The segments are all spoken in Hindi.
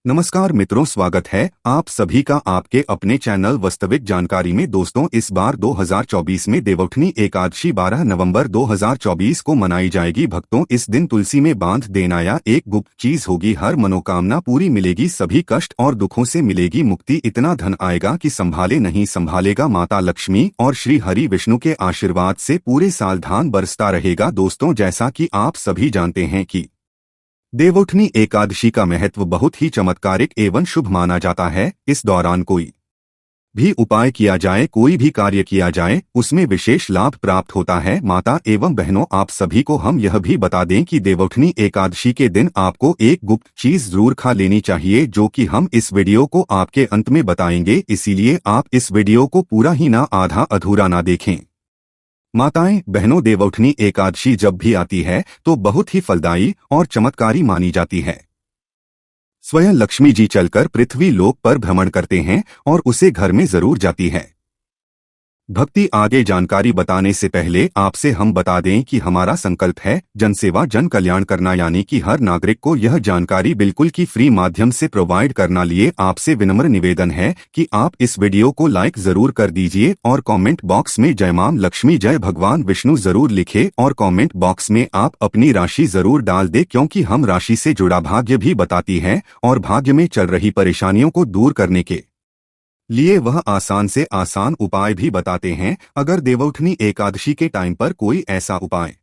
नमस्कार मित्रों, स्वागत है आप सभी का आपके अपने चैनल वास्तविक जानकारी में। दोस्तों, इस बार 2024 में देवउठनी एकादशी 12 नवंबर 2024 को मनाई जाएगी। भक्तों, इस दिन तुलसी में बांध देना या एक गुप्त चीज होगी, हर मनोकामना पूरी मिलेगी, सभी कष्ट और दुखों से मिलेगी मुक्ति, इतना धन आएगा कि संभाले नहीं संभालेगा। माता लक्ष्मी और श्री हरि विष्णु के आशीर्वाद से पूरे साल धान बरसता रहेगा। दोस्तों, जैसा कि आप सभी जानते हैं कि देवउठनी एकादशी का महत्व बहुत ही चमत्कारिक एवं शुभ माना जाता है। इस दौरान कोई भी उपाय किया जाए, कोई भी कार्य किया जाए, उसमें विशेष लाभ प्राप्त होता है। माता एवं बहनों, आप सभी को हम यह भी बता दें कि देवउठनी एकादशी के दिन आपको एक गुप्त चीज जरूर खा लेनी चाहिए, जो कि हम इस वीडियो को आपके अंत में बताएंगे, इसीलिए आप इस वीडियो को पूरा ही ना आधा अधूरा ना देखें। माताएं बहनों, देवउठनी एकादशी जब भी आती है तो बहुत ही फलदायी और चमत्कारी मानी जाती है। स्वयं लक्ष्मी जी चलकर पृथ्वी लोक पर भ्रमण करते हैं और उसे घर में जरूर जाती है। भक्ति आगे जानकारी बताने से पहले आपसे हम बता दें कि हमारा संकल्प है जनसेवा जन कल्याण करना, यानी कि हर नागरिक को यह जानकारी बिल्कुल की फ्री माध्यम से प्रोवाइड करना। लिए आपसे विनम्र निवेदन है कि आप इस वीडियो को लाइक जरूर कर दीजिए और कमेंट बॉक्स में जय मां लक्ष्मी जय भगवान विष्णु जरूर लिखे और कमेंट बॉक्स में आप अपनी राशि जरूर डाल दे, क्योंकि हम राशि से जुड़ा भाग्य भी बताती है और भाग्य में चल रही परेशानियों को दूर करने के लिए वह आसान से आसान उपाय भी बताते हैं। अगर देवउठनी एकादशी के टाइम पर कोई ऐसा उपाय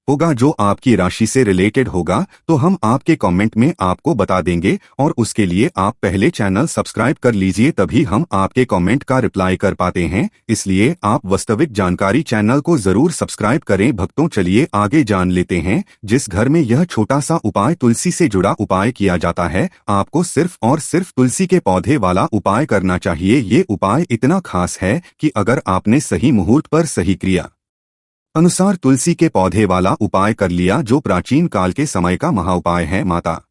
होगा जो आपकी राशि से रिलेटेड होगा तो हम आपके कमेंट में आपको बता देंगे, और उसके लिए आप पहले चैनल सब्सक्राइब कर लीजिए, तभी हम आपके कमेंट का रिप्लाई कर पाते हैं। इसलिए आप वास्तविक जानकारी चैनल को जरूर सब्सक्राइब करें। भक्तों, चलिए आगे जान लेते हैं। जिस घर में यह छोटा सा उपाय तुलसी से जुड़ा उपाय किया जाता है, आपको सिर्फ और सिर्फ तुलसी के पौधे वाला उपाय करना चाहिए। ये उपाय इतना खास है कि अगर आपने सही मुहूर्त पर सही क्रिया अनुसार तुलसी के पौधे वाला उपाय कर लिया, जो प्राचीन काल के समय का महाउपाय है, माता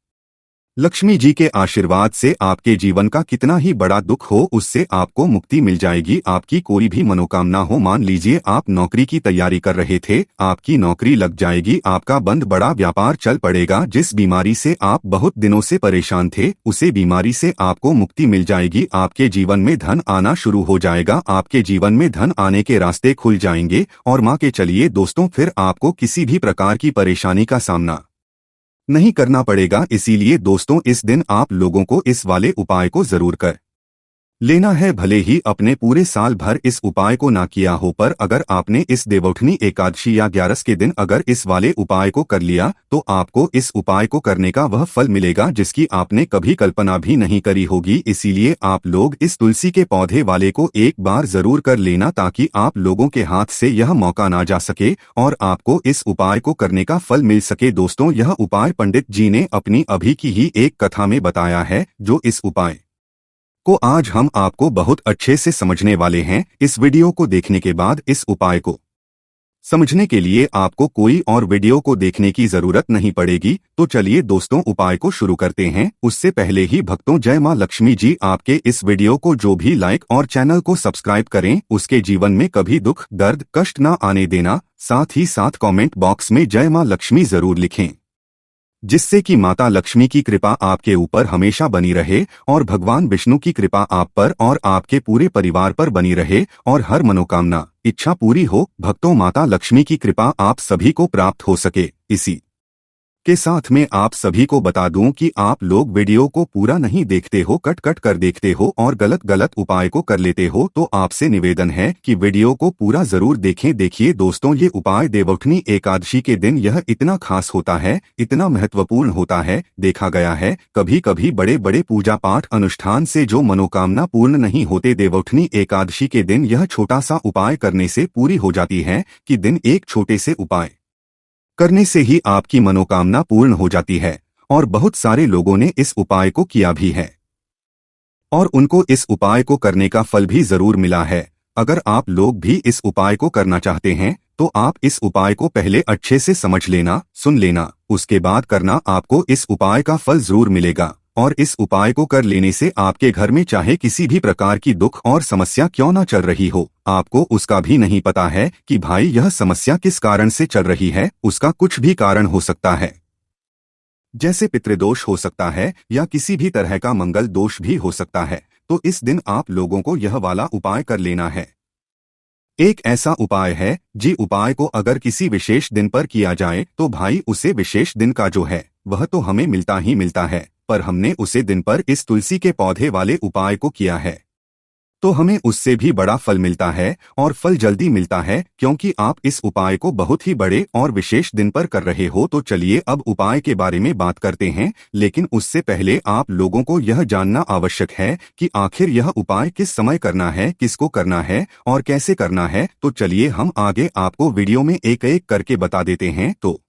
लक्ष्मी जी के आशीर्वाद से आपके जीवन का कितना ही बड़ा दुख हो उससे आपको मुक्ति मिल जाएगी। आपकी कोई भी मनोकामना हो, मान लीजिए आप नौकरी की तैयारी कर रहे थे, आपकी नौकरी लग जाएगी, आपका बंद बड़ा व्यापार चल पड़ेगा, जिस बीमारी से आप बहुत दिनों से परेशान थे उसे बीमारी से आपको मुक्ति मिल जाएगी, आपके जीवन में धन आना शुरू हो जाएगा, आपके जीवन में धन आने के रास्ते खुल जाएंगे। और मां के चलिए दोस्तों, फिर आपको किसी भी प्रकार की परेशानी का सामना नहीं करना पड़ेगा। इसीलिए दोस्तों, इस दिन आप लोगों को इस वाले उपाय को जरूर कर लेना है, भले ही अपने पूरे साल भर इस उपाय को ना किया हो, पर अगर आपने इस देवउठनी एकादशी या 11 के दिन अगर इस वाले उपाय को कर लिया तो आपको इस उपाय को करने का वह फल मिलेगा जिसकी आपने कभी कल्पना भी नहीं करी होगी। इसीलिए आप लोग इस तुलसी के पौधे वाले को एक बार जरूर कर लेना, ताकि आप लोगों के हाथ से यह मौका ना जा सके और आपको इस उपाय को करने का फल मिल सके। दोस्तों, यह उपाय पंडित जी ने अपनी अभी की ही एक कथा में बताया है, जो इस उपाय को आज हम आपको बहुत अच्छे से समझने वाले हैं। इस वीडियो को देखने के बाद इस उपाय को समझने के लिए आपको कोई और वीडियो को देखने की जरूरत नहीं पड़ेगी। तो चलिए दोस्तों, उपाय को शुरू करते हैं। उससे पहले ही भक्तों, जय मां लक्ष्मी जी आपके इस वीडियो को जो भी लाइक और चैनल को सब्सक्राइब करें, उसके जीवन में कभी दुख दर्द कष्ट ना आने देना। साथ ही साथ कमेंट बॉक्स में जय मां लक्ष्मी जरूर लिखें, जिससे कि माता लक्ष्मी की कृपा आपके ऊपर हमेशा बनी रहे और भगवान विष्णु की कृपा आप पर और आपके पूरे परिवार पर बनी रहे और हर मनोकामना इच्छा पूरी हो। भक्तों, माता लक्ष्मी की कृपा आप सभी को प्राप्त हो सके। इसी के साथ में आप सभी को बता दूं कि आप लोग वीडियो को पूरा नहीं देखते हो, कट कट कर देखते हो और गलत गलत उपाय को कर लेते हो, तो आपसे निवेदन है कि वीडियो को पूरा जरूर देखें। देखिए दोस्तों, ये उपाय देवउठनी एकादशी के दिन यह इतना खास होता है, इतना महत्वपूर्ण होता है। देखा गया है कभी कभी बड़े बड़े पूजा पाठ अनुष्ठान से जो मनोकामना पूर्ण नहीं होते, देवउठनी एकादशी के दिन यह छोटा सा उपाय करने से पूरी हो जाती है। कि दिन एक छोटे से उपाय करने से ही आपकी मनोकामना पूर्ण हो जाती है, और बहुत सारे लोगों ने इस उपाय को किया भी है और उनको इस उपाय को करने का फल भी जरूर मिला है। अगर आप लोग भी इस उपाय को करना चाहते हैं तो आप इस उपाय को पहले अच्छे से समझ लेना, सुन लेना, उसके बाद करना, आपको इस उपाय का फल जरूर मिलेगा। और इस उपाय को कर लेने से आपके घर में चाहे किसी भी प्रकार की दुख और समस्या क्यों ना चल रही हो, आपको उसका भी नहीं पता है कि भाई यह समस्या किस कारण से चल रही है, उसका कुछ भी कारण हो सकता है। जैसे पितृदोष हो सकता है या किसी भी तरह का मंगल दोष भी हो सकता है, तो इस दिन आप लोगों को यह वाला उपाय कर लेना है। एक ऐसा उपाय है जी उपाय को अगर किसी विशेष दिन पर किया जाए तो भाई उसे विशेष दिन का जो है वह तो हमें मिलता ही मिलता है, पर हमने उसे दिन पर इस तुलसी के पौधे वाले उपाय को किया है तो हमें उससे भी बड़ा फल मिलता है और फल जल्दी मिलता है, क्योंकि आप इस उपाय को बहुत ही बड़े और विशेष दिन पर कर रहे हो। तो चलिए अब उपाय के बारे में बात करते हैं, लेकिन उससे पहले आप लोगों को यह जानना आवश्यक है कि आखिर यह उपाय किस समय करना है, किसको करना है और कैसे करना है। तो चलिए हम आगे आपको वीडियो में एक एक करके बता देते हैं। तो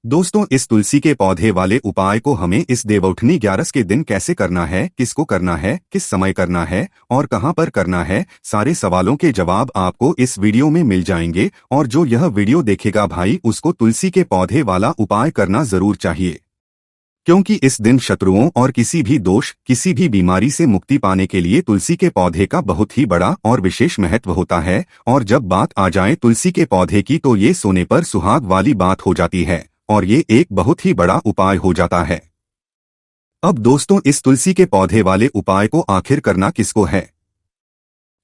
दोस्तों, इस तुलसी के पौधे वाले उपाय को हमें इस देवउठनी 11 के दिन कैसे करना है, किसको करना है, किस समय करना है और कहां पर करना है, सारे सवालों के जवाब आपको इस वीडियो में मिल जाएंगे। और जो यह वीडियो देखेगा भाई उसको तुलसी के पौधे वाला उपाय करना जरूर चाहिए, क्योंकि इस दिन शत्रुओं और किसी भी दोष, किसी भी बीमारी से मुक्ति पाने के लिए तुलसी के पौधे का बहुत ही बड़ा और विशेष महत्व होता है। और जब बात आ जाए तुलसी के पौधे की तो ये सोने पर सुहाग वाली बात हो जाती है और ये एक बहुत ही बड़ा उपाय हो जाता है। अब दोस्तों, इस तुलसी के पौधे वाले उपाय को आखिर करना किसको है,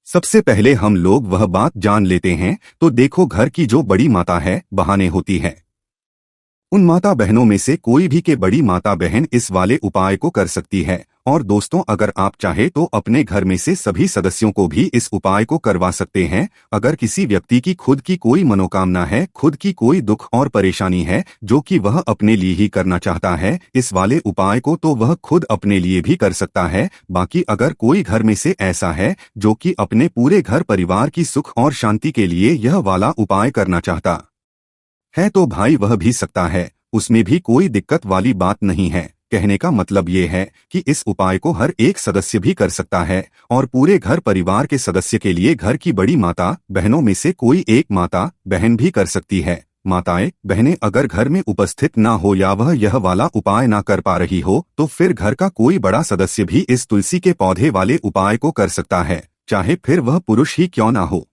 सबसे पहले हम लोग वह बात जान लेते हैं। तो देखो, घर की जो बड़ी माता है, बहाने होती है, उन माता बहनों में से कोई भी के बड़ी माता बहन इस वाले उपाय को कर सकती है। और दोस्तों, अगर आप चाहे तो अपने घर में से सभी सदस्यों को भी इस उपाय को करवा सकते हैं। अगर किसी व्यक्ति की खुद की कोई मनोकामना है, खुद की कोई दुख और परेशानी है जो कि वह अपने लिए ही करना चाहता है इस वाले उपाय को, तो वह खुद अपने लिए भी कर सकता है। बाकी अगर कोई घर में से ऐसा है जो कि अपने पूरे घर परिवार की सुख और शांति के लिए यह वाला उपाय करना चाहता है तो भाई वह भी सकता है, उसमें भी कोई दिक्कत वाली बात नहीं है। कहने का मतलब ये है कि इस उपाय को हर एक सदस्य भी कर सकता है और पूरे घर परिवार के सदस्य के लिए घर की बड़ी माता बहनों में से कोई एक माता बहन भी कर सकती है। माताएं बहनें अगर घर में उपस्थित ना हो या वह यह वाला उपाय ना कर पा रही हो तो फिर घर का कोई बड़ा सदस्य भी इस तुलसी के पौधे वाले उपाय को कर सकता है, चाहे फिर वह पुरुष ही क्यों ना हो,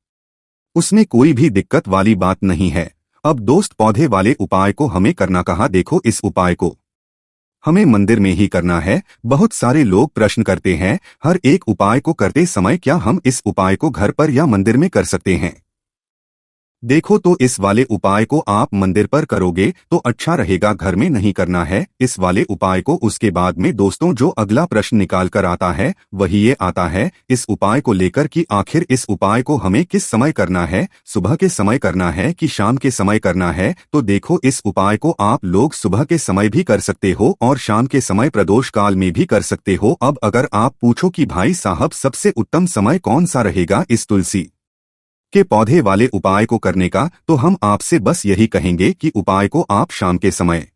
उसमें कोई भी दिक्कत वाली बात नहीं है। अब दोस्त, पौधे वाले उपाय को हमें करना कहाँ, देखो इस उपाय को हमें मंदिर में ही करना है। बहुत सारे लोग प्रश्न करते हैं हर एक उपाय को करते समय क्या हम इस उपाय को घर पर या मंदिर में कर सकते हैं। देखो, तो इस वाले उपाय को आप मंदिर पर करोगे तो अच्छा रहेगा, घर में नहीं करना है इस वाले उपाय को। उसके बाद में दोस्तों जो अगला प्रश्न निकाल कर आता है वही ये आता है इस उपाय को लेकर कि आखिर इस उपाय को हमें किस समय करना है, सुबह के समय करना है कि शाम के समय करना है। तो देखो, इस उपाय को आप लोग सुबह के समय भी कर सकते हो और शाम के समय प्रदोष काल में भी कर सकते हो। अब अगर आप पूछो कि भाई साहब सबसे उत्तम समय कौन सा रहेगा इस तुलसी के पौधे वाले उपाय को करने का, तो हम आपसे बस यही कहेंगे कि उपाय को आप शाम के समय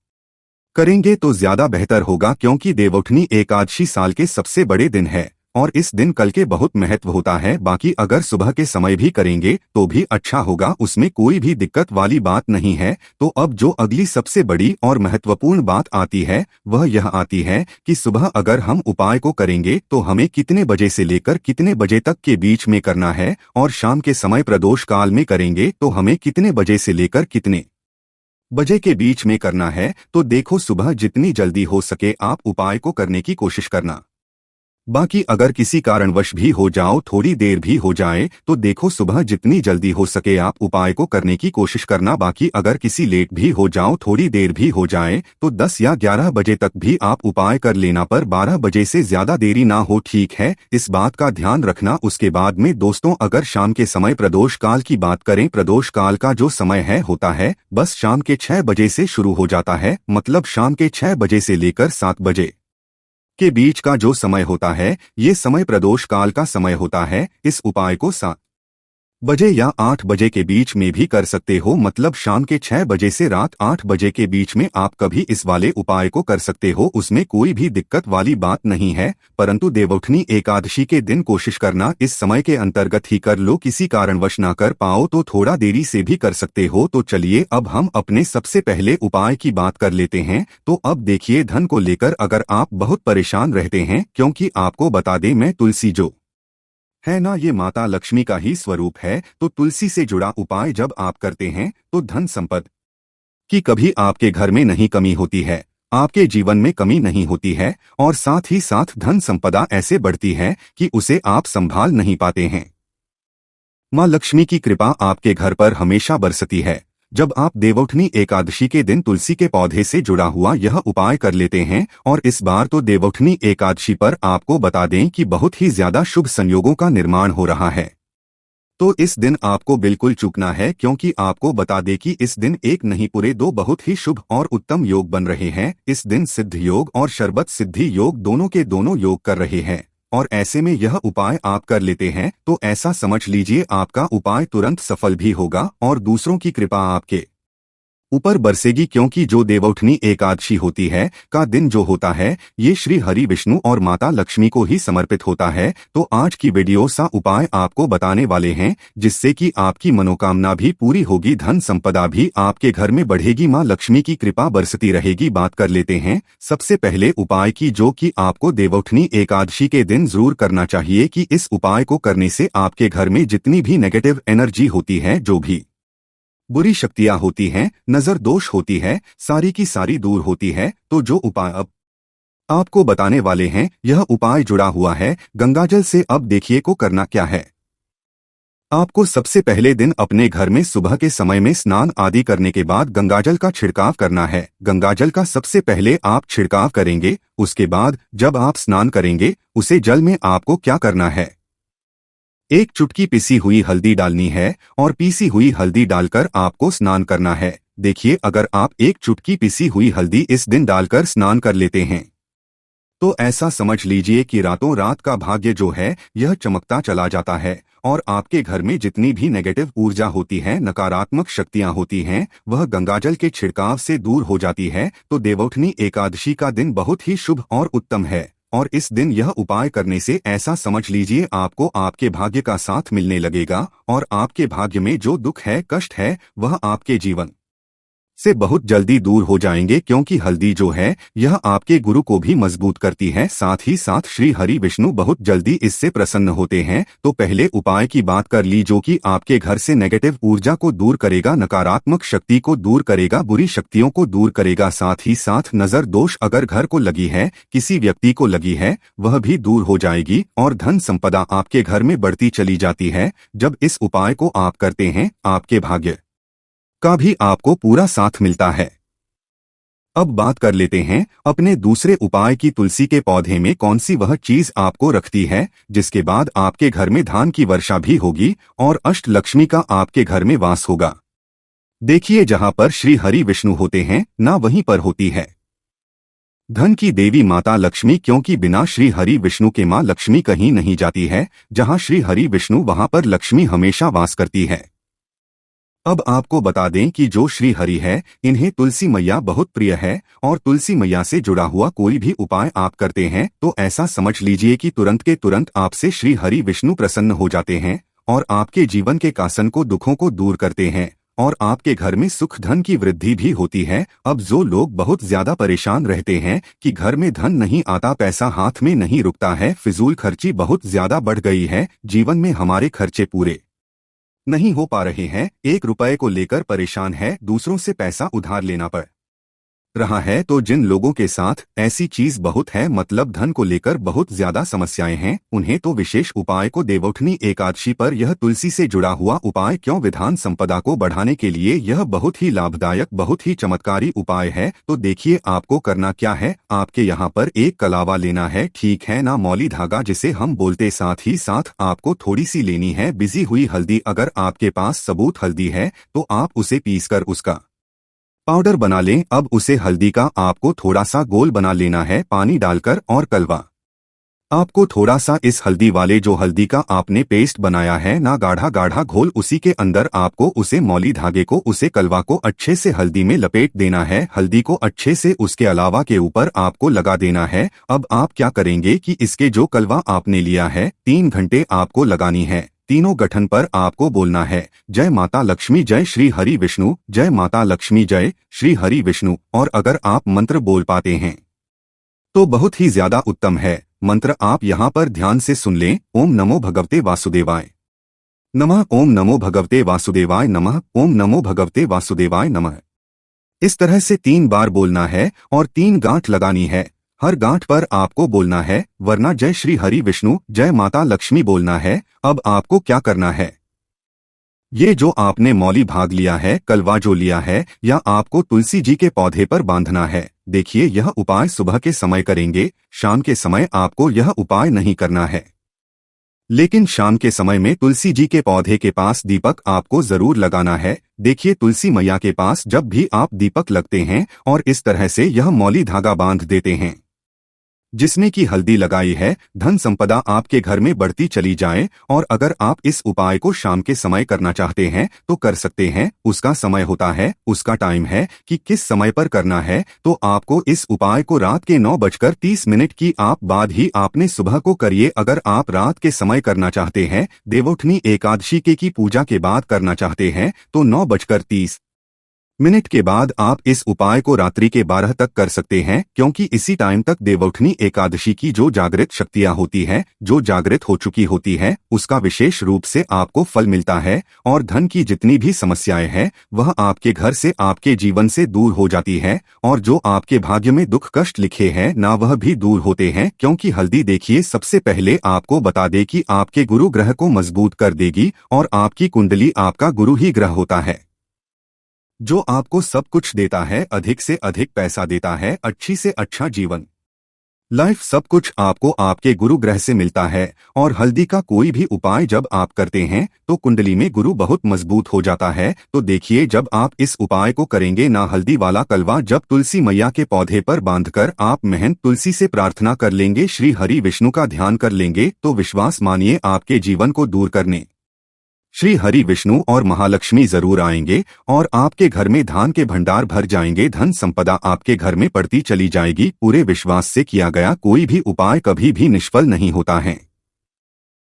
करेंगे तो ज्यादा बेहतर होगा, क्योंकि देवउठनी एकादशी साल के सबसे बड़े दिन है और इस दिन कल के बहुत महत्व होता है। बाकी अगर सुबह के समय भी करेंगे तो भी अच्छा होगा, उसमें कोई भी दिक्कत वाली बात नहीं है। तो अब जो अगली सबसे बड़ी और महत्वपूर्ण बात आती है वह यह आती है कि सुबह अगर हम उपाय को करेंगे तो हमें कितने बजे से लेकर कितने बजे तक के बीच में करना है, और शाम के समय प्रदोष काल में करेंगे तो हमें कितने बजे से लेकर कितने बजे के बीच में करना है। तो देखो, सुबह जितनी जल्दी हो सके आप उपाय को करने की कोशिश करना। बाकी अगर किसी कारणवश भी हो जाओ, थोड़ी देर भी हो जाए, तो देखो सुबह जितनी जल्दी हो सके आप उपाय को करने की कोशिश करना। बाकी अगर किसी लेट भी हो जाओ, थोड़ी देर भी हो जाए, तो 10 या 11 बजे तक भी आप उपाय कर लेना, पर 12 बजे से ज्यादा देरी ना हो, ठीक है, इस बात का ध्यान रखना। उसके बाद में दोस्तों अगर शाम के समय प्रदोष काल की बात करें, प्रदोष काल का जो समय है होता है बस शाम के 6 बजे से शुरू हो जाता है, मतलब शाम के 6 बजे से लेकर 7 बजे के बीच का जो समय होता है ये समय प्रदोष काल का समय होता है। इस उपाय को 7 बजे या 8 बजे के बीच में भी कर सकते हो, मतलब शाम के 6 बजे से रात 8 बजे के बीच में आप कभी इस वाले उपाय को कर सकते हो, उसमें कोई भी दिक्कत वाली बात नहीं है। परंतु देवउठनी एकादशी के दिन कोशिश करना इस समय के अंतर्गत ही कर लो, किसी कारणवश ना कर पाओ तो थोड़ा देरी से भी कर सकते हो। तो चलिए अब हम अपने सबसे पहले उपाय की बात कर लेते हैं। तो अब देखिए, धन को लेकर अगर आप बहुत परेशान रहते हैं, क्योंकि आपको बता दें मैं तुलसी जो है ना ये माता लक्ष्मी का ही स्वरूप है, तो तुलसी से जुड़ा उपाय जब आप करते हैं तो धन संपत्ति की कभी आपके घर में नहीं कमी होती है। आपके जीवन में कमी नहीं होती है और साथ ही साथ धन संपदा ऐसे बढ़ती है कि उसे आप संभाल नहीं पाते हैं। माँ लक्ष्मी की कृपा आपके घर पर हमेशा बरसती है। जब आप देवउठनी एकादशी के दिन तुलसी के पौधे से जुड़ा हुआ यह उपाय कर लेते हैं, और इस बार तो देवउठनी एकादशी पर आपको बता दें कि बहुत ही ज्यादा शुभ संयोगों का निर्माण हो रहा है, तो इस दिन आपको बिल्कुल चूकना है, क्योंकि आपको बता दें कि इस दिन एक नहीं पूरे दो बहुत ही शुभ और उत्तम योग बन रहे हैं। इस दिन सिद्ध योग और शरबत सिद्धि योग दोनों के दोनों योग कर रहे हैं, और ऐसे में यह उपाय आप कर लेते हैं तो ऐसा समझ लीजिए आपका उपाय तुरंत सफल भी होगा और दूसरों की कृपा आपके ऊपर बरसेगी, क्योंकि जो देवउठनी एकादशी होती है का दिन जो होता है ये श्री हरि विष्णु और माता लक्ष्मी को ही समर्पित होता है। तो आज की वीडियो सा उपाय आपको बताने वाले हैं जिससे कि आपकी मनोकामना भी पूरी होगी, धन संपदा भी आपके घर में बढ़ेगी, माँ लक्ष्मी की कृपा बरसती रहेगी। बात कर लेते हैं सबसे पहले उपाय की, जो कि आपको देवउठनी एकादशी के दिन जरूर करना चाहिए कि इस उपाय को करने से आपके घर में जितनी भी नेगेटिव एनर्जी होती है, जो भी बुरी शक्तियां होती हैं, नजर दोष होती है, सारी की सारी दूर होती है। तो जो उपाय अब आपको बताने वाले हैं यह उपाय जुड़ा हुआ है गंगाजल से। अब देखिए को करना क्या है। आपको सबसे पहले दिन अपने घर में सुबह के समय में स्नान आदि करने के बाद गंगाजल का छिड़काव करना है। गंगाजल का सबसे पहले आप छिड़काव करेंगे, उसके बाद जब आप स्नान करेंगे उसे जल में आपको क्या करना है, एक चुटकी पिसी हुई हल्दी डालनी है और पीसी हुई हल्दी डालकर आपको स्नान करना है। देखिए अगर आप एक चुटकी पिसी हुई हल्दी इस दिन डालकर स्नान कर लेते हैं तो ऐसा समझ लीजिए कि रातों रात का भाग्य जो है यह चमकता चला जाता है, और आपके घर में जितनी भी नेगेटिव ऊर्जा होती है, नकारात्मक शक्तियां होती हैं, वह गंगाजल के छिड़काव से दूर हो जाती है। तो देवउठनी एकादशी का दिन बहुत ही शुभ और उत्तम है, और इस दिन यह उपाय करने से ऐसा समझ लीजिए आपको आपके भाग्य का साथ मिलने लगेगा, और आपके भाग्य में जो दुख है, कष्ट है, वह आपके जीवन से बहुत जल्दी दूर हो जाएंगे, क्योंकि हल्दी जो है यह आपके गुरु को भी मजबूत करती है। साथ ही साथ श्री हरि विष्णु बहुत जल्दी इससे प्रसन्न होते हैं। तो पहले उपाय की बात कर ली, जो कि आपके घर से नेगेटिव ऊर्जा को दूर करेगा, नकारात्मक शक्ति को दूर करेगा, बुरी शक्तियों को दूर करेगा। साथ ही साथ नजर दोष अगर घर को लगी है, किसी व्यक्ति को लगी है, वह भी दूर हो जाएगी, और धन संपदा आपके घर में बढ़ती चली जाती है। जब इस उपाय को आप करते हैं आपके भाग्य का भी आपको पूरा साथ मिलता है। अब बात कर लेते हैं अपने दूसरे उपाय की। तुलसी के पौधे में कौन सी वह चीज आपको रखती है जिसके बाद आपके घर में धान की वर्षा भी होगी और अष्ट लक्ष्मी का आपके घर में वास होगा। देखिए जहां पर श्री हरि विष्णु होते हैं ना वहीं पर होती है धन की देवी माता लक्ष्मी, क्योंकि बिना श्री हरि विष्णु के मां लक्ष्मी कहीं नहीं जाती है। जहां श्री हरि विष्णु वहां पर लक्ष्मी हमेशा वास करती है। अब आपको बता दें कि जो श्री हरि है इन्हें तुलसी मैया बहुत प्रिय है, और तुलसी मैया से जुड़ा हुआ कोई भी उपाय आप करते हैं तो ऐसा समझ लीजिए कि तुरंत के तुरंत आपसे श्री हरि विष्णु प्रसन्न हो जाते हैं, और आपके जीवन के कासन को, दुखों को दूर करते हैं, और आपके घर में सुख धन की वृद्धि भी होती है। अब जो लोग बहुत ज्यादा परेशान रहते हैं कि घर में धन नहीं आता, पैसा हाथ में नहीं रुकता है, फिजूल खर्ची बहुत ज्यादा बढ़ गई है, जीवन में हमारे खर्चे पूरे नहीं हो पा रहे हैं, 1 रुपए को लेकर परेशान है, दूसरों से पैसा उधार लेना पड़ रहा है, तो जिन लोगों के साथ ऐसी चीज बहुत है, मतलब धन को लेकर बहुत ज्यादा समस्याएं हैं, उन्हें तो विशेष उपाय को देवउठनी एकादशी पर यह तुलसी से जुड़ा हुआ उपाय, क्यों विधान संपदा को बढ़ाने के लिए यह बहुत ही लाभदायक, बहुत ही चमत्कारी उपाय है। तो देखिए आपको करना क्या है। आपके यहाँ पर एक कलावा लेना है, ठीक है ना, मौली धागा जिसे हम बोलते। साथ ही साथ आपको थोड़ी सी लेनी है बिजी हुई हल्दी। अगर आपके पास सबूत हल्दी है तो आप उसे पीसकर उसका पाउडर बना लें। अब उसे हल्दी का आपको थोड़ा सा गोल बना लेना है पानी डालकर, और कलवा आपको थोड़ा सा इस हल्दी वाले जो हल्दी का आपने पेस्ट बनाया है ना, गाढ़ा गाढ़ा घोल, उसी के अंदर आपको उसे मौली धागे को, उसे कलवा को अच्छे से हल्दी में लपेट देना है। हल्दी को अच्छे से उसके अलावा के ऊपर आपको लगा देना है। अब आप क्या करेंगे कि इसके जो कलवा आपने लिया है 3 घंटे आपको लगानी है। तीनों गठन पर आपको बोलना है जय माता लक्ष्मी, जय श्री हरि विष्णु, जय माता लक्ष्मी, जय श्री हरि विष्णु। और अगर आप मंत्र बोल पाते हैं तो बहुत ही ज्यादा उत्तम है। मंत्र आप यहाँ पर ध्यान से सुन लें। ओम नमो भगवते वासुदेवाय नमः, ओम नमो भगवते वासुदेवाय नमः, ओम नमो भगवते वासुदेवाय नमः। इस तरह से 3 बार बोलना है और 3 गांठ लगानी है। हर गांठ पर आपको बोलना है, वरना जय श्री हरि विष्णु, जय माता लक्ष्मी बोलना है। अब आपको क्या करना है, ये जो आपने मौली भाग लिया है, कलवा जो लिया है, या आपको तुलसी जी के पौधे पर बांधना है। देखिए, यह उपाय सुबह के समय करेंगे, शाम के समय आपको यह उपाय नहीं करना है। लेकिन शाम के समय में तुलसी जी के पौधे के पास दीपक आपको जरूर लगाना है। देखिए, तुलसी मैया के पास जब भी आप दीपक लगते हैं और इस तरह से यह मौली धागा बांध देते हैं, जिसने की हल्दी लगाई है, धन संपदा आपके घर में बढ़ती चली जाए। और अगर आप इस उपाय को शाम के समय करना चाहते हैं तो कर सकते हैं। उसका समय होता है, उसका टाइम है कि किस समय पर करना है। तो आपको इस उपाय को रात के 9:30 की आप बाद ही आपने सुबह को करिए। अगर आप रात के समय करना चाहते हैं, देवोठनी एकादशी की पूजा के बाद करना चाहते हैं, तो 9:30 के बाद आप इस उपाय को रात्रि के 12 तक कर सकते हैं, क्योंकि इसी टाइम तक देवोठनी एकादशी की जो जागृत शक्तियां होती है, जो जागृत हो चुकी होती है, उसका विशेष रूप से आपको फल मिलता है और धन की जितनी भी समस्याएं हैं वह आपके घर से, आपके जीवन से दूर हो जाती है। और जो आपके भाग्य में दुख कष्ट लिखे हैं ना, वह भी दूर होते हैं। क्योंकि हल्दी देखिए, सबसे पहले आपको बता दे कि आपके गुरु ग्रह को मजबूत कर देगी और आपकी कुंडली आपका गुरु ही ग्रह होता है, जो आपको सब कुछ देता है, अधिक से अधिक पैसा देता है, अच्छी से अच्छा जीवन, लाइफ, सब कुछ आपको आपके गुरु ग्रह से मिलता है। और हल्दी का कोई भी उपाय जब आप करते हैं तो कुंडली में गुरु बहुत मजबूत हो जाता है। तो देखिए, जब आप इस उपाय को करेंगे ना, हल्दी वाला कलवा जब तुलसी मैया के पौधे पर बांधकर आप महंत तुलसी से प्रार्थना कर लेंगे, श्री हरि विष्णु का ध्यान कर लेंगे, तो विश्वास मानिए आपके जीवन को दूर करने श्री हरि विष्णु और महालक्ष्मी जरूर आएंगे और आपके घर में धान के भंडार भर जाएंगे, धन संपदा आपके घर में बढ़ती चली जाएगी। पूरे विश्वास से किया गया कोई भी उपाय कभी भी निष्फल नहीं होता है।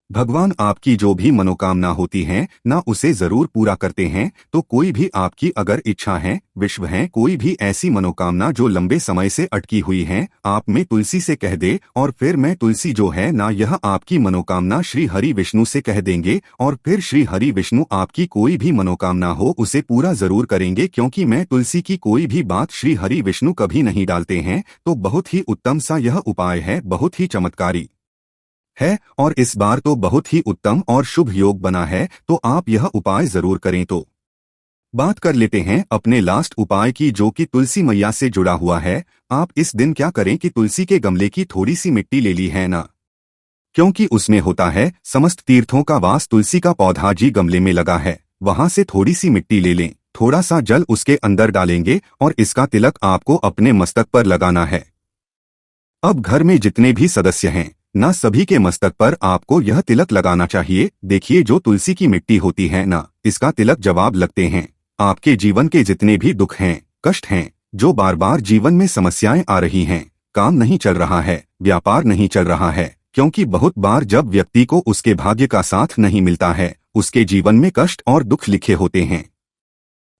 भगवान आपकी जो भी मनोकामना होती है ना, उसे जरूर पूरा करते हैं। तो कोई भी आपकी अगर इच्छा है, विश्व है, कोई भी ऐसी मनोकामना जो लंबे समय से अटकी हुई है, आप में तुलसी से कह दे और फिर मैं तुलसी जो है ना, यह आपकी मनोकामना श्री हरि विष्णु से कह देंगे और फिर श्री हरि विष्णु आपकी कोई भी मनोकामना हो उसे पूरा जरूर करेंगे। क्योंकि मैं तुलसी की कोई भी बात श्री हरि विष्णु कभी नहीं डालते हैं। तो बहुत ही उत्तम सा यह उपाय है, बहुत ही चमत्कारी है और इस बार तो बहुत ही उत्तम और शुभ योग बना है। तो आप यह उपाय जरूर करें। तो बात कर लेते हैं अपने लास्ट उपाय की, जो कि तुलसी मैया से जुड़ा हुआ है। आप इस दिन क्या करें कि तुलसी के गमले की थोड़ी सी मिट्टी ले ली है ना, क्योंकि उसमें होता है समस्त तीर्थों का वास। तुलसी का पौधा जी गमले में लगा है, वहां से थोड़ी सी मिट्टी ले लें, थोड़ा सा जल उसके अंदर डालेंगे और इसका तिलक आपको अपने मस्तक पर लगाना है। अब घर में जितने भी सदस्य हैं ना, सभी के मस्तक पर आपको यह तिलक लगाना चाहिए। देखिए, जो तुलसी की मिट्टी होती है ना, इसका तिलक जवाब लगते हैं आपके जीवन के जितने भी दुख हैं, कष्ट हैं, जो बार बार जीवन में समस्याएं आ रही हैं, काम नहीं चल रहा है, व्यापार नहीं चल रहा है। क्योंकि बहुत बार जब व्यक्ति को उसके भाग्य का साथ नहीं मिलता है, उसके जीवन में कष्ट और दुख लिखे होते हैं,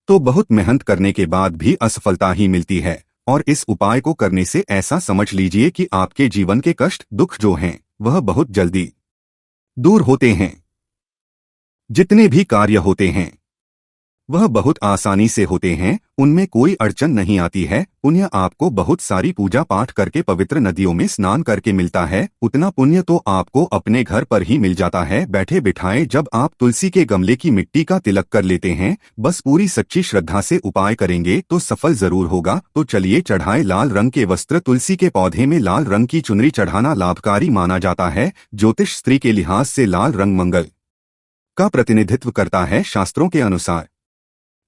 तो बहुत मेहनत करने के बाद भी असफलता ही मिलती है। और इस उपाय को करने से ऐसा समझ लीजिए कि आपके जीवन के कष्ट दुख जो हैं वह बहुत जल्दी दूर होते हैं। जितने भी कार्य होते हैं वह बहुत आसानी से होते हैं, उनमें कोई अड़चन नहीं आती है। पुण्य आपको बहुत सारी पूजा पाठ करके, पवित्र नदियों में स्नान करके मिलता है, उतना पुण्य तो आपको अपने घर पर ही मिल जाता है बैठे बिठाए। जब आप तुलसी के गमले की मिट्टी का तिलक कर लेते हैं, बस पूरी सच्ची श्रद्धा से उपाय करेंगे तो सफल जरूर होगा। तो चलिए चढ़ाए लाल रंग के वस्त्र। तुलसी के पौधे में लाल रंग की चुनरी चढ़ाना लाभकारी माना जाता है। ज्योतिष स्त्री के लिहाज से लाल रंग मंगल का प्रतिनिधित्व करता है। शास्त्रों के अनुसार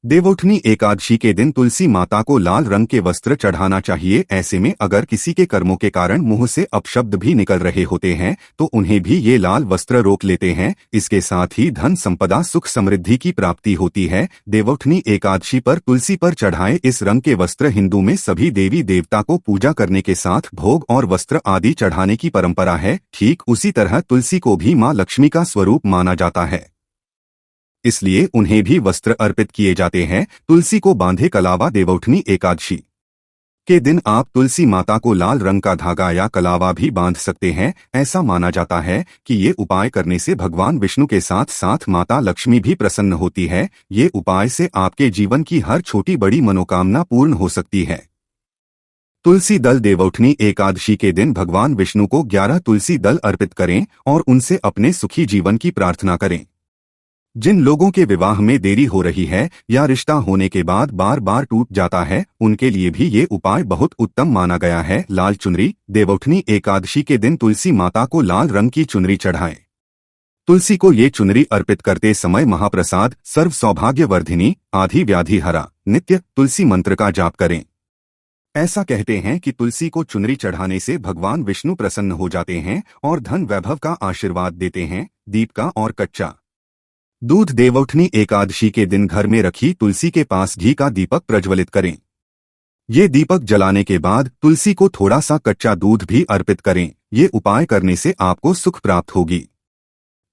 देवोठनी एकादशी के दिन तुलसी माता को लाल रंग के वस्त्र चढ़ाना चाहिए। ऐसे में अगर किसी के कर्मों के कारण मुंह से अपशब्द भी निकल रहे होते हैं तो उन्हें भी ये लाल वस्त्र रोक लेते हैं। इसके साथ ही धन संपदा सुख समृद्धि की प्राप्ति होती है। देवोठनी एकादशी पर तुलसी पर चढ़ाए इस रंग के वस्त्र हिंदू में सभी देवी देवता को पूजा करने के साथ भोग और वस्त्र आदि चढ़ाने की परंपरा है। ठीक उसी तरह तुलसी को भी मां लक्ष्मी का स्वरूप माना जाता है, इसलिए उन्हें भी वस्त्र अर्पित किए जाते हैं। तुलसी को बांधे कलावा देवोठनी एकादशी के दिन आप तुलसी माता को लाल रंग का धागा या कलावा भी बांध सकते हैं। ऐसा माना जाता है कि ये उपाय करने से भगवान विष्णु के साथ साथ माता लक्ष्मी भी प्रसन्न होती है। ये उपाय से आपके जीवन की हर छोटी बड़ी मनोकामना पूर्ण हो सकती है। तुलसी दल देवउठनी एकादशी के दिन भगवान विष्णु को 11 तुलसी दल अर्पित करें और उनसे अपने सुखी जीवन की प्रार्थना करें। जिन लोगों के विवाह में देरी हो रही है या रिश्ता होने के बाद बार बार टूट जाता है, उनके लिए भी ये उपाय बहुत उत्तम माना गया है। लाल चुनरी देवउठनी एकादशी के दिन तुलसी माता को लाल रंग की चुनरी चढ़ाएं। तुलसी को ये चुनरी अर्पित करते समय महाप्रसाद सर्व सौभाग्यवर्धिनी आधि व्याधि हरा नित्य तुलसी मंत्र का जाप करें। ऐसा कहते हैं कि तुलसी को चुनरी चढ़ाने से भगवान विष्णु प्रसन्न हो जाते हैं और धन वैभव का आशीर्वाद देते हैं। दीप का और कच्चा दूध देवउठनी एकादशी के दिन घर में रखी तुलसी के पास घी का दीपक प्रज्वलित करें। ये दीपक जलाने के बाद तुलसी को थोड़ा सा कच्चा दूध भी अर्पित करें। ये उपाय करने से आपको सुख प्राप्त होगी।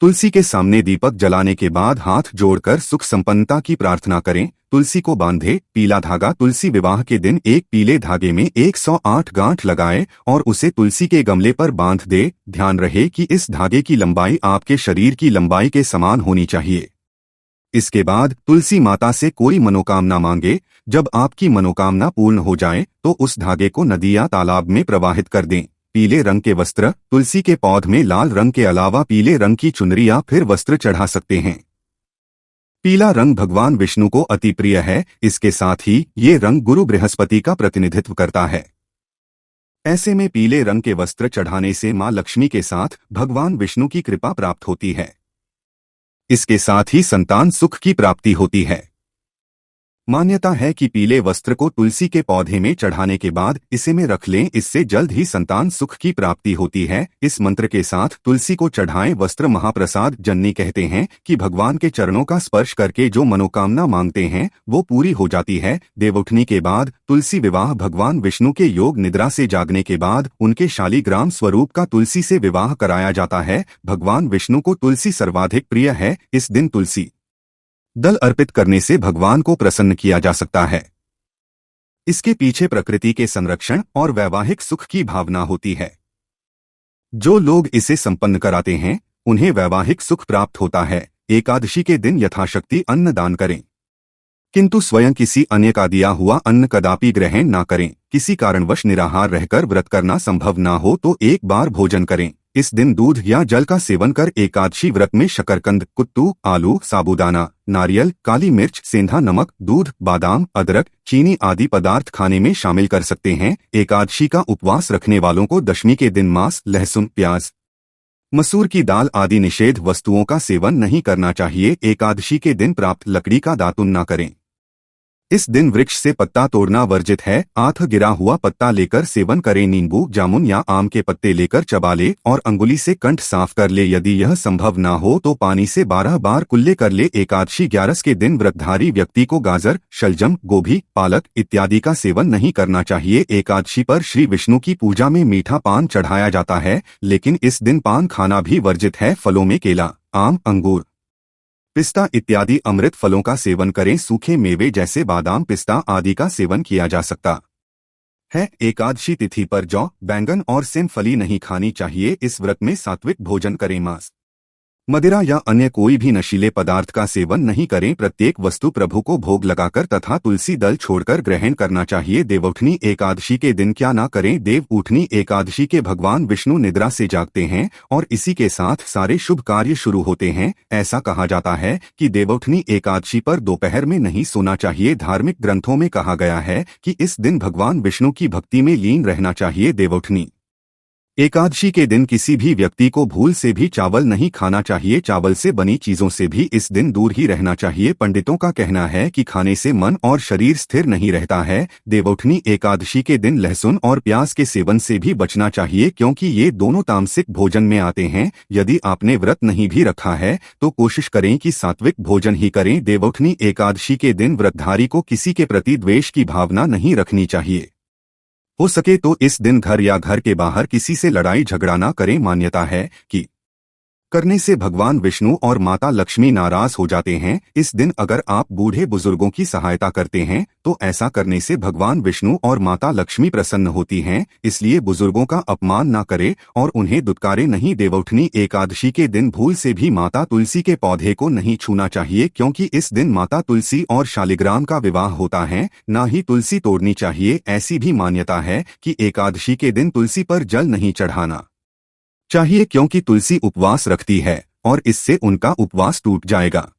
तुलसी के सामने दीपक जलाने के बाद हाथ जोड़कर सुख संपन्नता की प्रार्थना करें। तुलसी को बांधे पीला धागा तुलसी विवाह के दिन एक पीले धागे में 108 गांठ लगाए और उसे तुलसी के गमले पर बांध दे। ध्यान रहे कि इस धागे की लंबाई आपके शरीर की लंबाई के समान होनी चाहिए। इसके बाद तुलसी माता से कोई मनोकामना मांगे। जब आपकी मनोकामना पूर्ण हो जाए तो उस धागे को नदी या तालाब में प्रवाहित कर दें। पीले रंग के वस्त्र तुलसी के पौध में लाल रंग के अलावा पीले रंग की चुनरी या फिर वस्त्र चढ़ा सकते हैं। पीला रंग भगवान विष्णु को अति प्रिय है। इसके साथ ही ये रंग गुरु बृहस्पति का प्रतिनिधित्व करता है। ऐसे में पीले रंग के वस्त्र चढ़ाने से मां लक्ष्मी के साथ भगवान विष्णु की कृपा प्राप्त होती है। इसके साथ ही संतान सुख की प्राप्ति होती है। मान्यता है कि पीले वस्त्र को तुलसी के पौधे में चढ़ाने के बाद इसे में रख लें, इससे जल्द ही संतान सुख की प्राप्ति होती है। इस मंत्र के साथ तुलसी को चढ़ाएं वस्त्र महाप्रसाद जननी कहते हैं कि भगवान के चरणों का स्पर्श करके जो मनोकामना मांगते हैं वो पूरी हो जाती है। देवउठनी के बाद तुलसी विवाह भगवान विष्णु के योग निद्रा से जागने के बाद उनके शालिग्राम स्वरूप का तुलसी से विवाह कराया जाता है। भगवान विष्णु को तुलसी सर्वाधिक प्रिय है। इस दिन तुलसी दल अर्पित करने से भगवान को प्रसन्न किया जा सकता है। इसके पीछे प्रकृति के संरक्षण और वैवाहिक सुख की भावना होती है। जो लोग इसे संपन्न कराते हैं उन्हें वैवाहिक सुख प्राप्त होता है। एकादशी के दिन यथाशक्ति अन्न दान करें, किंतु स्वयं किसी अन्य का दिया हुआ अन्न कदापि ग्रहण ना करें। किसी कारणवश निराहार रहकर व्रत करना संभव ना हो तो एक बार भोजन करें। इस दिन दूध या जल का सेवन कर एकादशी व्रत में शकरकंद, कुत्तू, आलू, साबूदाना, नारियल, काली मिर्च, सेंधा नमक, दूध, बादाम, अदरक, चीनी आदि पदार्थ खाने में शामिल कर सकते हैं। एकादशी का उपवास रखने वालों को दशमी के दिन मांस, लहसुन, प्याज, मसूर की दाल आदि निषेध वस्तुओं का सेवन नहीं करना चाहिए। एकादशी के दिन प्राप्त लकड़ी का दातुन न करें। इस दिन वृक्ष से पत्ता तोड़ना वर्जित है। आठ गिरा हुआ पत्ता लेकर सेवन करें। नींबू, जामुन या आम के पत्ते लेकर चबा ले और अंगुली से कंठ साफ कर ले। यदि यह संभव ना हो तो पानी से 12 बार कुल्ले कर ले। एकादशी 11 के दिन व्रतधारी व्यक्ति को गाजर, शलजम, गोभी, पालक इत्यादि का सेवन नहीं करना चाहिए। एकादशी पर श्री विष्णु की पूजा में मीठा पान चढ़ाया जाता है, लेकिन इस दिन पान खाना भी वर्जित है। फलों में केला, आम, अंगूर, पिस्ता इत्यादि अमृत फलों का सेवन करें। सूखे मेवे जैसे बादाम, पिस्ता आदि का सेवन किया जा सकता है। एकादशी तिथि पर जौ, बैंगन और सेम फली नहीं खानी चाहिए। इस व्रत में सात्विक भोजन करें। मांस, मदिरा या अन्य कोई भी नशीले पदार्थ का सेवन नहीं करें। प्रत्येक वस्तु प्रभु को भोग लगाकर तथा तुलसी दल छोड़कर ग्रहण करना चाहिए। देवउठनी एकादशी के दिन क्या ना करें। देवउठनी एकादशी के भगवान विष्णु निद्रा से जागते हैं और इसी के साथ सारे शुभ कार्य शुरू होते हैं। ऐसा कहा जाता है कि देवउठनी एकादशी पर दोपहर में नहीं सोना चाहिए। धार्मिक ग्रंथों में कहा गया है कि इस दिन भगवान विष्णु की भक्ति में लीन रहना चाहिए। देवउठनी एकादशी के दिन किसी भी व्यक्ति को भूल से भी चावल नहीं खाना चाहिए। चावल से बनी चीजों से भी इस दिन दूर ही रहना चाहिए। पंडितों का कहना है कि खाने से मन और शरीर स्थिर नहीं रहता है। देवउठनी एकादशी के दिन लहसुन और प्याज के सेवन से भी बचना चाहिए, क्योंकि ये दोनों तामसिक भोजन में आते हैं। यदि आपने व्रत नहीं भी रखा है तो कोशिश करें कि सात्विक भोजन ही करें। देवउठनी एकादशी के दिन व्रतधारी को किसी के प्रति द्वेष की भावना नहीं रखनी चाहिए। हो सके तो इस दिन घर या घर के बाहर किसी से लड़ाई झगड़ा ना करें। मान्यता है कि करने से भगवान विष्णु और माता लक्ष्मी नाराज हो जाते हैं। इस दिन अगर आप बूढ़े बुजुर्गों की सहायता करते हैं तो ऐसा करने से भगवान विष्णु और माता लक्ष्मी प्रसन्न होती हैं। इसलिए बुजुर्गों का अपमान न करें और उन्हें दुत्कारे नहीं। देवउठनी एकादशी के दिन भूल से भी माता तुलसी के पौधे को नहीं छूना चाहिए, क्योंकि इस दिन माता तुलसी और शालिग्राम का विवाह होता है। न ही तुलसी तोड़नी चाहिए। ऐसी भी मान्यता है कि एकादशी के दिन तुलसी पर जल नहीं चढ़ाना चाहिए, क्योंकि तुलसी उपवास रखती है और इससे उनका उपवास टूट जाएगा।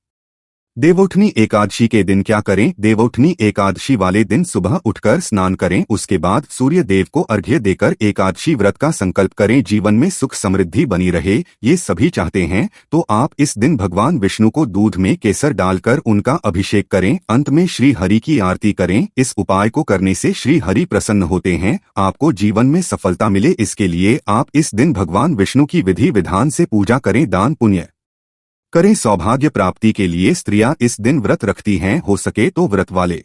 देवउठनी एकादशी के दिन क्या करें? देवउठनी एकादशी वाले दिन सुबह उठकर स्नान करें, उसके बाद सूर्य देव को अर्घ्य देकर एकादशी व्रत का संकल्प करें। जीवन में सुख समृद्धि बनी रहे, ये सभी चाहते हैं तो आप इस दिन भगवान विष्णु को दूध में केसर डालकर उनका अभिषेक करें। अंत में श्री हरि की आरती करें। इस उपाय को करने से श्री हरि प्रसन्न होते हैं, आपको जीवन में सफलता मिले। इसके लिए आप इस दिन भगवान विष्णु की विधि विधान से पूजा करें, दान पुण्य करें। सौभाग्य प्राप्ति के लिए स्त्रियां इस दिन व्रत रखती हैं, हो सके तो व्रत वाले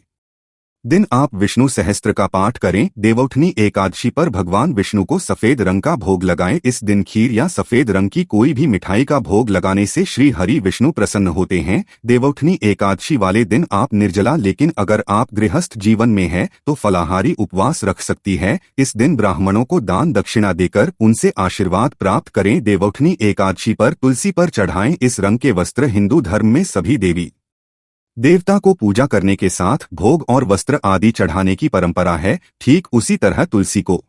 दिन आप विष्णु सहस्त्र का पाठ करें। देवउठनी एकादशी पर भगवान विष्णु को सफेद रंग का भोग लगाएं। इस दिन खीर या सफेद रंग की कोई भी मिठाई का भोग लगाने से श्री हरि विष्णु प्रसन्न होते हैं। देवउठनी एकादशी वाले दिन आप निर्जला, लेकिन अगर आप गृहस्थ जीवन में हैं तो फलाहारी उपवास रख सकती है। इस दिन ब्राह्मणों को दान दक्षिणा देकर उनसे आशीर्वाद प्राप्त करें। देवउठनी एकादशी पर तुलसी पर चढ़ाएं इस रंग के वस्त्र। हिंदू धर्म में सभी देवी देवता को पूजा करने के साथ भोग और वस्त्र आदि चढ़ाने की परंपरा है। ठीक उसी तरह तुलसी को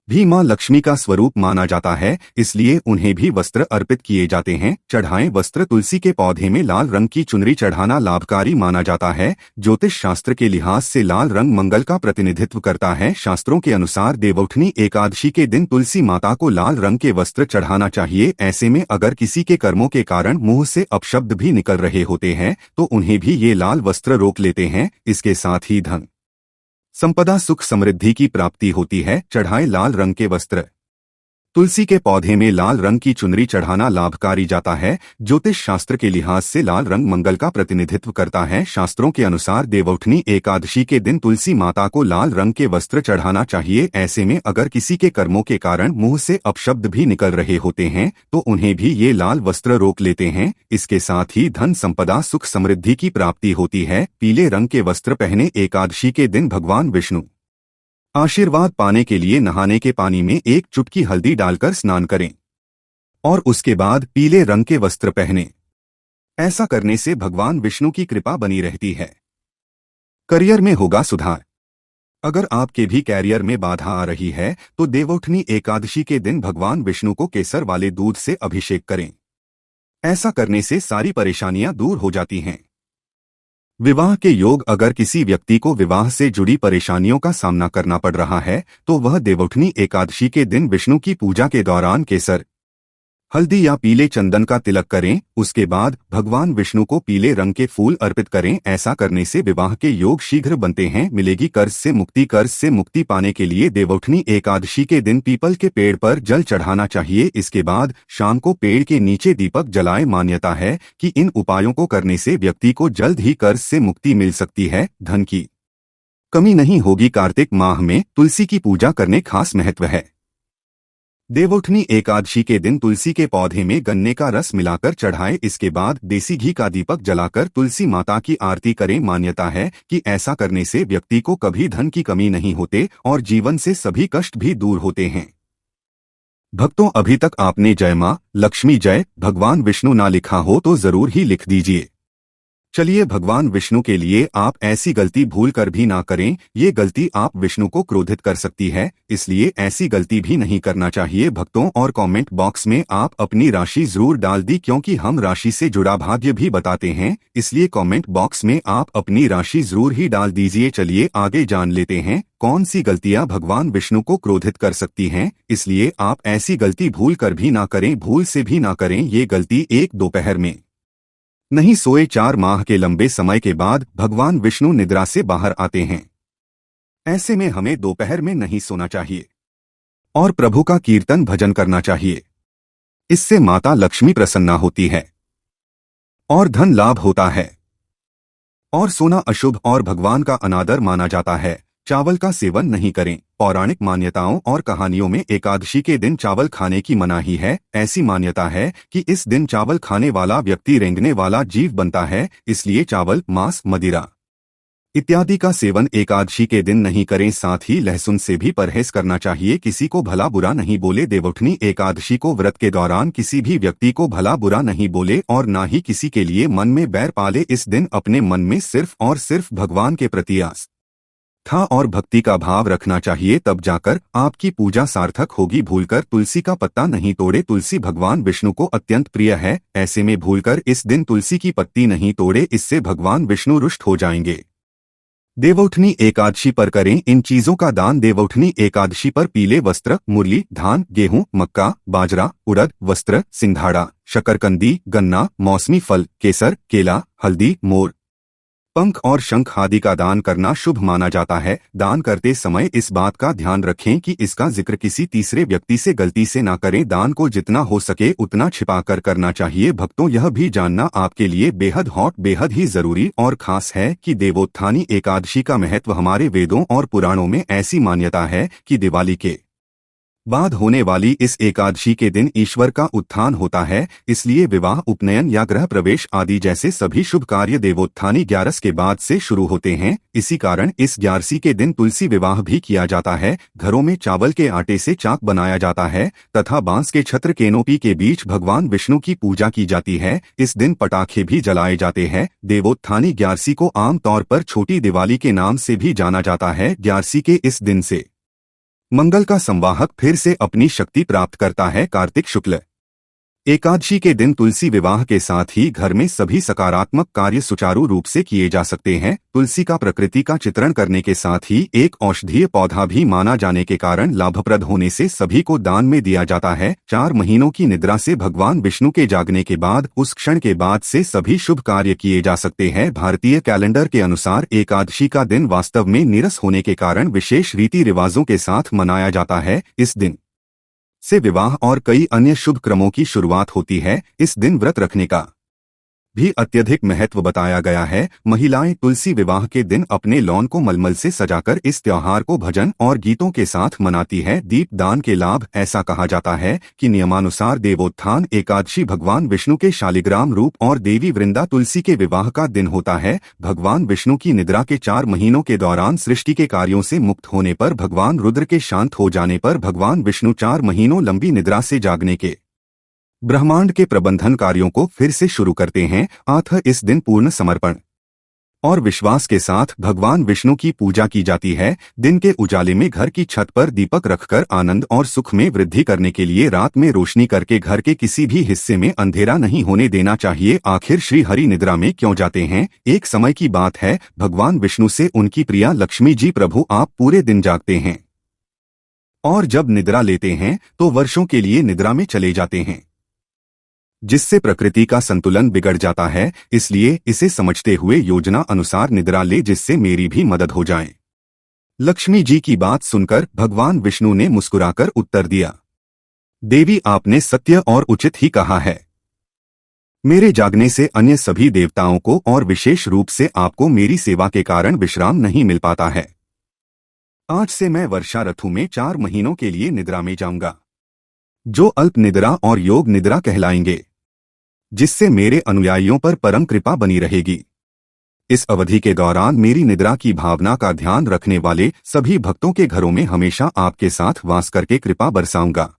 भी मां लक्ष्मी का स्वरूप माना जाता है, इसलिए उन्हें भी वस्त्र अर्पित किए जाते हैं। चढ़ाएं वस्त्र। तुलसी के पौधे में लाल रंग की चुनरी चढ़ाना लाभकारी माना जाता है। ज्योतिष शास्त्र के लिहाज से लाल रंग मंगल का प्रतिनिधित्व करता है। शास्त्रों के अनुसार देवउठनी एकादशी के दिन तुलसी माता को लाल रंग के वस्त्र चढ़ाना चाहिए। ऐसे में अगर किसी के कर्मों के कारण मुंह से अपशब्द भी निकल रहे होते हैं तो उन्हें भी ये लाल वस्त्र रोक लेते हैं। इसके साथ ही धन संपदा सुख समृद्धि की प्राप्ति होती है। चढ़ाए लाल रंग के वस्त्र। तुलसी के पौधे में लाल रंग की चुनरी चढ़ाना लाभकारी जाता है। ज्योतिष शास्त्र के लिहाज से लाल रंग मंगल का प्रतिनिधित्व करता है। शास्त्रों के अनुसार देवउठनी एकादशी के दिन तुलसी माता को लाल रंग के वस्त्र चढ़ाना चाहिए। ऐसे में अगर किसी के कर्मों के कारण मुंह से अपशब्द भी निकल रहे होते हैं तो उन्हें भी ये लाल वस्त्र रोक लेते हैं। इसके साथ ही धन संपदा सुख समृद्धि की प्राप्ति होती है। पीले रंग के वस्त्र पहने। एकादशी के दिन भगवान विष्णु आशीर्वाद पाने के लिए नहाने के पानी में एक चुटकी हल्दी डालकर स्नान करें और उसके बाद पीले रंग के वस्त्र पहनें। ऐसा करने से भगवान विष्णु की कृपा बनी रहती है। करियर में होगा सुधार। अगर आपके भी कैरियर में बाधा आ रही है तो देवउठनी एकादशी के दिन भगवान विष्णु को केसर वाले दूध से अभिषेक करें। ऐसा करने से सारी परेशानियां दूर हो जाती हैं। विवाह के योग। अगर किसी व्यक्ति को विवाह से जुड़ी परेशानियों का सामना करना पड़ रहा है तो वह देवउठनी एकादशी के दिन विष्णु की पूजा के दौरान केसर हल्दी या पीले चंदन का तिलक करें। उसके बाद भगवान विष्णु को पीले रंग के फूल अर्पित करें। ऐसा करने से विवाह के योग शीघ्र बनते हैं। मिलेगी कर्ज से मुक्ति। कर्ज से मुक्ति पाने के लिए देवउठनी एकादशी के दिन पीपल के पेड़ पर जल चढ़ाना चाहिए। इसके बाद शाम को पेड़ के नीचे दीपक जलाएं। मान्यता है कि इन उपायों को करने से व्यक्ति को जल्द ही कर्ज से मुक्ति मिल सकती है। धन की कमी नहीं होगी। कार्तिक माह में तुलसी की पूजा करने खास महत्व है। देवउठनी एकादशी के दिन तुलसी के पौधे में गन्ने का रस मिलाकर चढ़ाएं। इसके बाद देसी घी का दीपक जलाकर तुलसी माता की आरती करें। मान्यता है कि ऐसा करने से व्यक्ति को कभी धन की कमी नहीं होते और जीवन से सभी कष्ट भी दूर होते हैं। भक्तों, अभी तक आपने जय मां लक्ष्मी जय भगवान विष्णु ना लिखा हो तो जरूर ही लिख दीजिए। चलिए, भगवान विष्णु के लिए आप ऐसी गलती भूल कर भी ना करें। ये गलती आप विष्णु को क्रोधित कर सकती है, इसलिए ऐसी गलती भी नहीं करना चाहिए। भक्तों, और कमेंट बॉक्स में आप अपनी राशि जरूर डाल दी, क्योंकि हम राशि से जुड़ा भाग्य भी बताते हैं, इसलिए कमेंट बॉक्स में आप अपनी राशि जरूर ही डाल दीजिए। चलिए आगे जान लेते हैं कौन सी गलतियां भगवान विष्णु को क्रोधित कर सकती हैं, इसलिए आप ऐसी गलती भूल कर भी ना करें, भूल से भी ना करें। ये गलती एक दोपहर में नहीं सोए 4 माह के लंबे समय के बाद भगवान विष्णु निद्रा से बाहर आते हैं। ऐसे में हमें दोपहर में नहीं सोना चाहिए और प्रभु का कीर्तन भजन करना चाहिए। इससे माता लक्ष्मी प्रसन्ना होती है और धन लाभ होता है। और सोना अशुभ और भगवान का अनादर माना जाता है। चावल का सेवन नहीं करें। पौराणिक मान्यताओं और कहानियों में एकादशी के दिन चावल खाने की मनाही है। ऐसी मान्यता है कि इस दिन चावल खाने वाला व्यक्ति रेंगने वाला जीव बनता है, इसलिए चावल, मांस, मदिरा इत्यादि का सेवन एकादशी के दिन नहीं करें। साथ ही लहसुन से भी परहेज करना चाहिए। किसी को भला बुरा नहीं बोले। देवउठनी एकादशी को व्रत के दौरान किसी भी व्यक्ति को भला बुरा नहीं बोले और ना ही किसी के लिए मन में बैर पाले। इस दिन अपने मन में सिर्फ और सिर्फ भगवान के प्रति आस्था और भक्ति का भाव रखना चाहिए, तब जाकर आपकी पूजा सार्थक होगी। भूलकर तुलसी का पत्ता नहीं तोड़े। तुलसी भगवान विष्णु को अत्यंत प्रिय है, ऐसे में भूलकर इस दिन तुलसी की पत्ती नहीं तोड़े, इससे भगवान विष्णु रुष्ट हो जाएंगे। देवउठनी एकादशी पर करें इन चीजों का दान। देवउठनी एकादशी पर पीले वस्त्र, मुरली, धान, गेहूं, मक्का, बाजरा, उड़द वस्त्र, सिंघाड़ा, शकरकंदी, गन्ना, मौसमी फल, केसर, केला, हल्दी, मोर, पंख और शंख आदि का दान करना शुभ माना जाता है। दान करते समय इस बात का ध्यान रखें कि इसका जिक्र किसी तीसरे व्यक्ति से गलती से ना करें। दान को जितना हो सके उतना छिपाकर करना चाहिए। भक्तों, यह भी जानना आपके लिए बेहद ही जरूरी और खास है कि देवोत्थानी एकादशी का महत्व हमारे वेदों और पुराणों में ऐसी मान्यता है कि दिवाली के बाद होने वाली इस एकादशी के दिन ईश्वर का उत्थान होता है, इसलिए विवाह, उपनयन या गृह प्रवेश आदि जैसे सभी शुभ कार्य देवोत्थानी 11 के बाद से शुरू होते हैं। इसी कारण इस 11 के दिन तुलसी विवाह भी किया जाता है। घरों में चावल के आटे से चाक बनाया जाता है तथा बांस के छत्र कैनोपी के बीच भगवान विष्णु की पूजा की जाती है। इस दिन पटाखे भी जलाए जाते हैं। देवोत्थानी 11 को आमतौर पर छोटी दिवाली के नाम से भी जाना जाता है। 11 के इस दिन से मंगल का संवाहक फिर से अपनी शक्ति प्राप्त करता है। कार्तिक शुक्ल एकादशी के दिन तुलसी विवाह के साथ ही घर में सभी सकारात्मक कार्य सुचारू रूप से किए जा सकते हैं। तुलसी का प्रकृति का चित्रण करने के साथ ही एक औषधीय पौधा भी माना जाने के कारण लाभप्रद होने से सभी को दान में दिया जाता है। 4 महीनों की निद्रा से भगवान विष्णु के जागने के बाद उस क्षण के बाद से सभी शुभ कार्य किए जा सकते हैं। भारतीय कैलेंडर के अनुसार एकादशी का दिन वास्तव में नीरस होने के कारण विशेष रीति रिवाजों के साथ मनाया जाता है। इस दिन से विवाह और कई अन्य शुभ क्रमों की शुरुआत होती है। इस दिन व्रत रखने का भी अत्यधिक महत्व बताया गया है। महिलाएं तुलसी विवाह के दिन अपने लॉन को मलमल से सजाकर इस त्योहार को भजन और गीतों के साथ मनाती है। दीप दान के लाभ। ऐसा कहा जाता है कि नियमानुसार देवोत्थान एकादशी भगवान विष्णु के शालिग्राम रूप और देवी वृंदा तुलसी के विवाह का दिन होता है। भगवान विष्णु की निद्रा के 4 महीनों के दौरान सृष्टि के कार्यों से मुक्त होने पर, भगवान रुद्र के शांत हो जाने पर भगवान विष्णु 4 महीनों लंबी निद्रा से जागने के ब्रह्मांड के प्रबंधन कार्यों को फिर से शुरू करते हैं। अतः इस दिन पूर्ण समर्पण और विश्वास के साथ भगवान विष्णु की पूजा की जाती है। दिन के उजाले में घर की छत पर दीपक रखकर आनंद और सुख में वृद्धि करने के लिए रात में रोशनी करके घर के किसी भी हिस्से में अंधेरा नहीं होने देना चाहिए। आखिर श्री हरि निद्रा में क्यों जाते हैं? एक समय की बात है, भगवान विष्णु से उनकी प्रिया लक्ष्मी जी, प्रभु आप पूरे दिन जागते हैं और जब निद्रा लेते हैं तो वर्षों के लिए निद्रा में चले जाते हैं, जिससे प्रकृति का संतुलन बिगड़ जाता है। इसलिए इसे समझते हुए योजना अनुसार निद्रा ले, जिससे मेरी भी मदद हो जाए। लक्ष्मी जी की बात सुनकर भगवान विष्णु ने मुस्कुराकर उत्तर दिया, देवी आपने सत्य और उचित ही कहा है। मेरे जागने से अन्य सभी देवताओं को और विशेष रूप से आपको मेरी सेवा के कारण विश्राम नहीं मिल पाता है। आज से मैं वर्षा ऋतु में 4 महीनों के लिए निद्रा में जाऊंगा, जो अल्प निद्रा और योग निद्रा कहलाएंगे, जिससे मेरे अनुयायियों पर परम कृपा बनी रहेगी। इस अवधि के दौरान मेरी निद्रा की भावना का ध्यान रखने वाले सभी भक्तों के घरों में हमेशा आपके साथ वास करके कृपा बरसाऊंगा।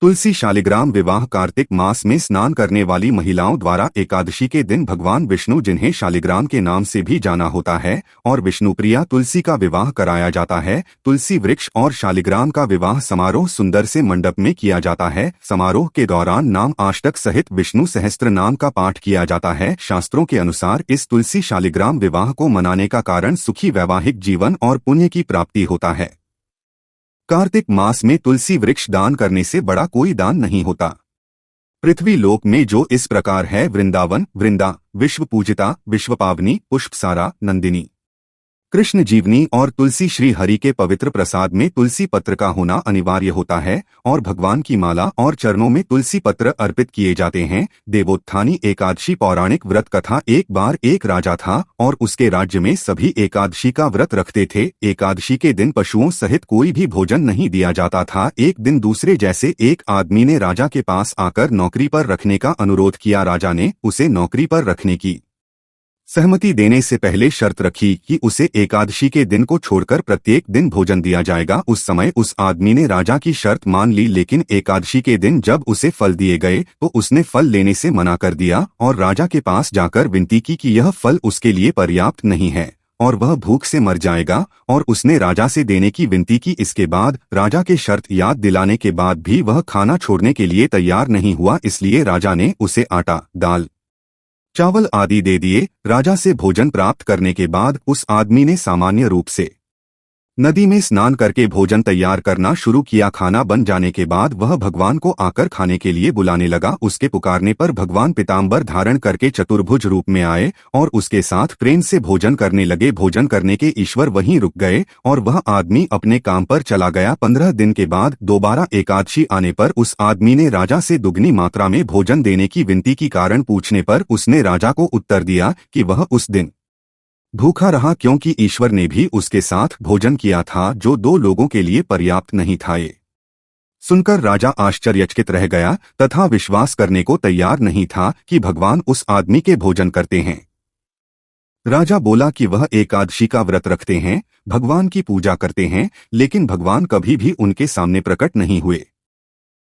तुलसी शालिग्राम विवाह। कार्तिक मास में स्नान करने वाली महिलाओं द्वारा एकादशी के दिन भगवान विष्णु, जिन्हें शालिग्राम के नाम से भी जाना होता है, और विष्णुप्रिया तुलसी का विवाह कराया जाता है। तुलसी वृक्ष और शालिग्राम का विवाह समारोह सुंदर से मंडप में किया जाता है। समारोह के दौरान नाम अष्टक सहित विष्णु सहस्त्र नाम का पाठ किया जाता है। शास्त्रों के अनुसार इस तुलसी शालिग्राम विवाह को मनाने का कारण सुखी वैवाहिक जीवन और पुण्य की प्राप्ति होता है। कार्तिक मास में तुलसी वृक्ष दान करने से बड़ा कोई दान नहीं होता। पृथ्वी लोक में जो इस प्रकार है, वृंदावन, वृंदा, विश्व पूजिता, विश्व पावनी, पुष्पसारा, नंदिनी, कृष्ण जीवनी और तुलसी श्री हरि के पवित्र प्रसाद में तुलसी पत्र का होना अनिवार्य होता है और भगवान की माला और चरणों में तुलसी पत्र अर्पित किए जाते हैं। देवोत्थानी एकादशी पौराणिक व्रत कथा। एक बार एक राजा था और उसके राज्य में सभी एकादशी का व्रत रखते थे। एकादशी के दिन पशुओं सहित कोई भी भोजन नहीं दिया जाता था। एक दिन दूसरे जैसे एक आदमी ने राजा के पास आकर नौकरी पर रखने का अनुरोध किया। राजा ने उसे नौकरी पर रखने की सहमति देने से पहले शर्त रखी कि उसे एकादशी के दिन को छोड़कर प्रत्येक दिन भोजन दिया जाएगा। उस समय उस आदमी ने राजा की शर्त मान ली, लेकिन एकादशी के दिन जब उसे फल दिए गए तो उसने फल लेने से मना कर दिया और राजा के पास जाकर विनती की कि यह फल उसके लिए पर्याप्त नहीं है और वह भूख से मर जाएगा, और उसने राजा से देने की विनती की। इसके बाद राजा के शर्त याद दिलाने के बाद भी वह खाना छोड़ने के लिए तैयार नहीं हुआ, इसलिए राजा ने उसे आटा, दाल, चावल आदि दे दिए। राजा से भोजन प्राप्त करने के बाद उस आदमी ने सामान्य रूप से नदी में स्नान करके भोजन तैयार करना शुरू किया। खाना बन जाने के बाद वह भगवान को आकर खाने के लिए बुलाने लगा। उसके पुकारने पर भगवान पीताम्बर धारण करके चतुर्भुज रूप में आए और उसके साथ प्रेम से भोजन करने लगे। भोजन करने के ईश्वर वहीं रुक गए और वह आदमी अपने काम पर चला गया। 15 दिन के बाद दोबारा एकादशी आने पर उस आदमी ने राजा से दुगनी मात्रा में भोजन देने की विनती की। कारण पूछने पर उसने राजा को उत्तर दिया कि वह उस दिन भूखा रहा क्योंकि ईश्वर ने भी उसके साथ भोजन किया था जो 2 लोगों के लिए पर्याप्त नहीं था। ये सुनकर राजा आश्चर्यचकित रह गया तथा विश्वास करने को तैयार नहीं था कि भगवान उस आदमी के भोजन करते हैं। राजा बोला कि वह एकादशी का व्रत रखते हैं, भगवान की पूजा करते हैं, लेकिन भगवान कभी भी उनके सामने प्रकट नहीं हुए।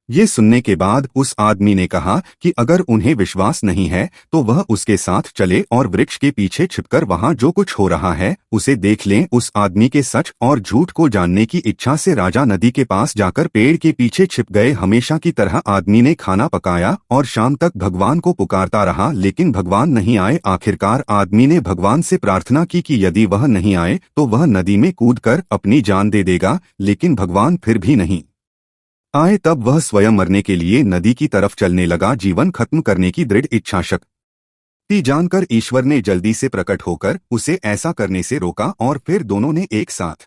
ये सुनने के बाद उस आदमी ने कहा कि अगर उन्हें विश्वास नहीं है तो वह उसके साथ चले और वृक्ष के पीछे छिपकर वहां जो कुछ हो रहा है उसे देख लें। उस आदमी के सच और झूठ को जानने की इच्छा से राजा नदी के पास जाकर पेड़ के पीछे छिप गए। हमेशा की तरह आदमी ने खाना पकाया और शाम तक भगवान को पुकारता रहा, लेकिन भगवान नहीं आए। आखिरकार आदमी ने भगवान से प्रार्थना की कि यदि वह नहीं आए तो वह नदी में कूदकर अपनी जान दे देगा, लेकिन भगवान फिर भी नहीं आए। तब वह स्वयं मरने के लिए नदी की तरफ चलने लगा। जीवन खत्म करने की दृढ़ इच्छा शक्ति जानकर ईश्वर ने जल्दी से प्रकट होकर उसे ऐसा करने से रोका और फिर दोनों ने एक साथ